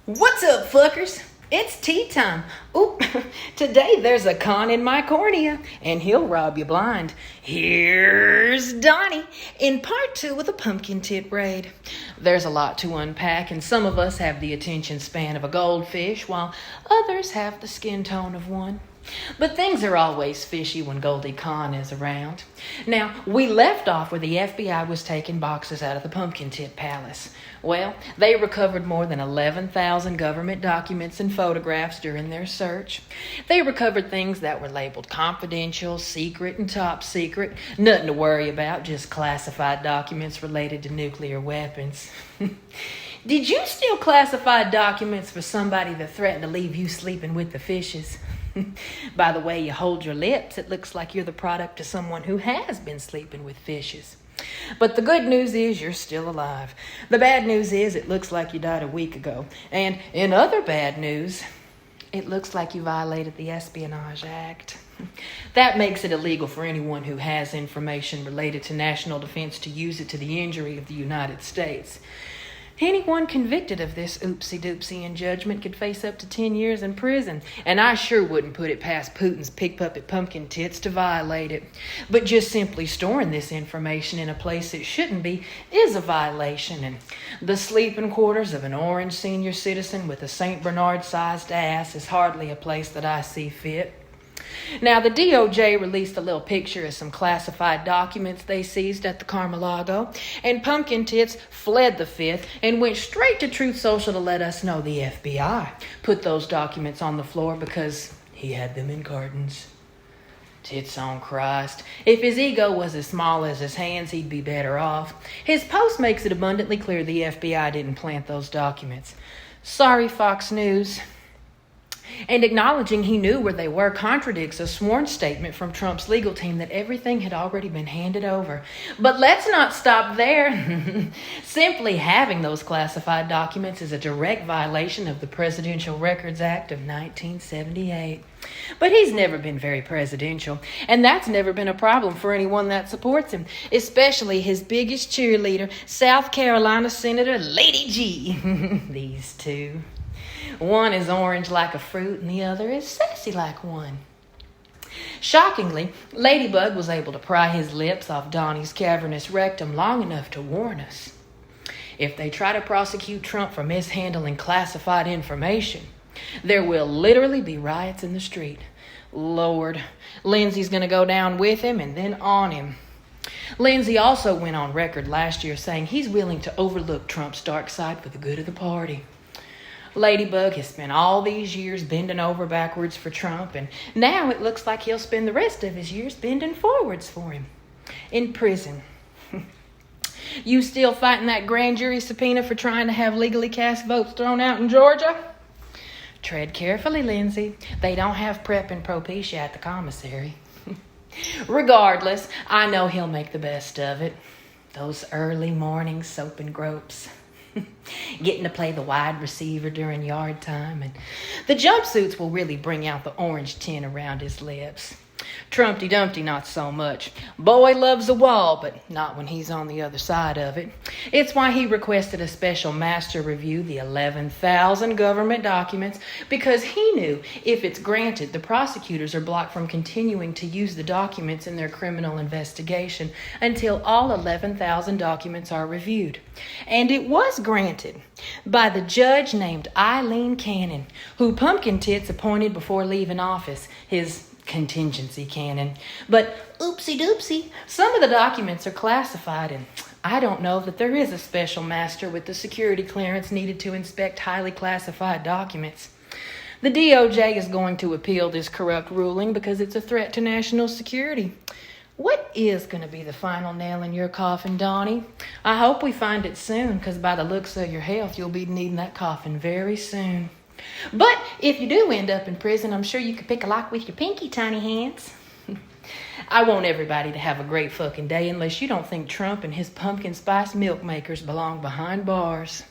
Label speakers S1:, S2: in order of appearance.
S1: What's up, fuckers? It's tea time. Oop, today there's a con in my cornea, and he'll rob you blind. Here's Donnie in part 2 of the Pumpkin Tit Raid. There's a lot to unpack, and some of us have the attention span of a goldfish, while others have the skin tone of one. But things are always fishy when Goldie Con is around. Now, we left off where the FBI was taking boxes out of the Pumpkin Tit Palace. Well, they recovered more than 11,000 government documents and photographs during their search. They recovered things that were labeled confidential, secret, and top secret. Nothing to worry about, just classified documents related to nuclear weapons. Did you steal classified documents for somebody that threatened to leave you sleeping with the fishes? By the way you hold your lips, it looks like you're the product of someone who has been sleeping with fishes. But the good news is you're still alive. The bad news is it looks like you died a week ago. And in other bad news, it looks like you violated the Espionage Act. That makes it illegal for anyone who has information related to national defense to use it to the injury of the United States. Anyone convicted of this oopsie-doopsie in judgment could face up to 10 years in prison, and I sure wouldn't put it past Putin's pickpuppet pumpkin tits to violate it. But just simply storing this information in a place it shouldn't be is a violation, and the sleeping quarters of an orange senior citizen with a St. Bernard-sized ass is hardly a place that I see fit. Now, the DOJ released a little picture of some classified documents they seized at the Mar-a-Lago, and Pumpkin Tits fled the Fifth and went straight to Truth Social to let us know the FBI put those documents on the floor because he had them in cartons. Tits on Christ. If his ego was as small as his hands, he'd be better off. His post makes it abundantly clear the FBI didn't plant those documents. Sorry, Fox News. And acknowledging he knew where they were contradicts a sworn statement from Trump's legal team that everything had already been handed over. But let's not stop there. Simply having those classified documents is a direct violation of the Presidential Records Act of 1978. But he's never been very presidential, and that's never been a problem for anyone that supports him, especially his biggest cheerleader, South Carolina Senator Lady G. These two. One is orange like a fruit, and the other is sassy like one. Shockingly, Ladybug was able to pry his lips off Donnie's cavernous rectum long enough to warn us. If they try to prosecute Trump for mishandling classified information, there will literally be riots in the street. Lord, Lindsay's going to go down with him and then on him. Lindsay also went on record last year saying he's willing to overlook Trump's dark side for the good of the party. Ladybug has spent all these years bending over backwards for Trump, and now it looks like he'll spend the rest of his years bending forwards for him. In prison. You still fighting that grand jury subpoena for trying to have legally cast votes thrown out in Georgia? Tread carefully, Lindsay. They don't have prep and propecia at the commissary. Regardless, I know he'll make the best of it. Those early morning soap and gropes. Getting to play the wide receiver during yard time, and the jumpsuits will really bring out the orange tint around his lips. Trumpty Dumpty, not so much. Boy loves a wall, but not when he's on the other side of it. It's why he requested a special master review the 11,000 government documents, because he knew if it's granted, the prosecutors are blocked from continuing to use the documents in their criminal investigation until all 11,000 documents are reviewed. And it was granted by the judge named Eileen Cannon, who Pumpkin Tits appointed before leaving office, his contingency canon. But oopsie doopsie, some of the documents are classified, and I don't know that there is a special master with the security clearance needed to inspect highly classified documents. The DOJ is going to appeal this corrupt ruling because it's a threat to national security. What is going to be the final nail in your coffin, Donnie? I hope we find it soon, because by the looks of your health, you'll be needing that coffin very soon. But if you do end up in prison, I'm sure you could pick a lock with your pinky tiny hands. I want everybody to have a great fucking day unless you don't think Trump and his pumpkin spice milk makers belong behind bars.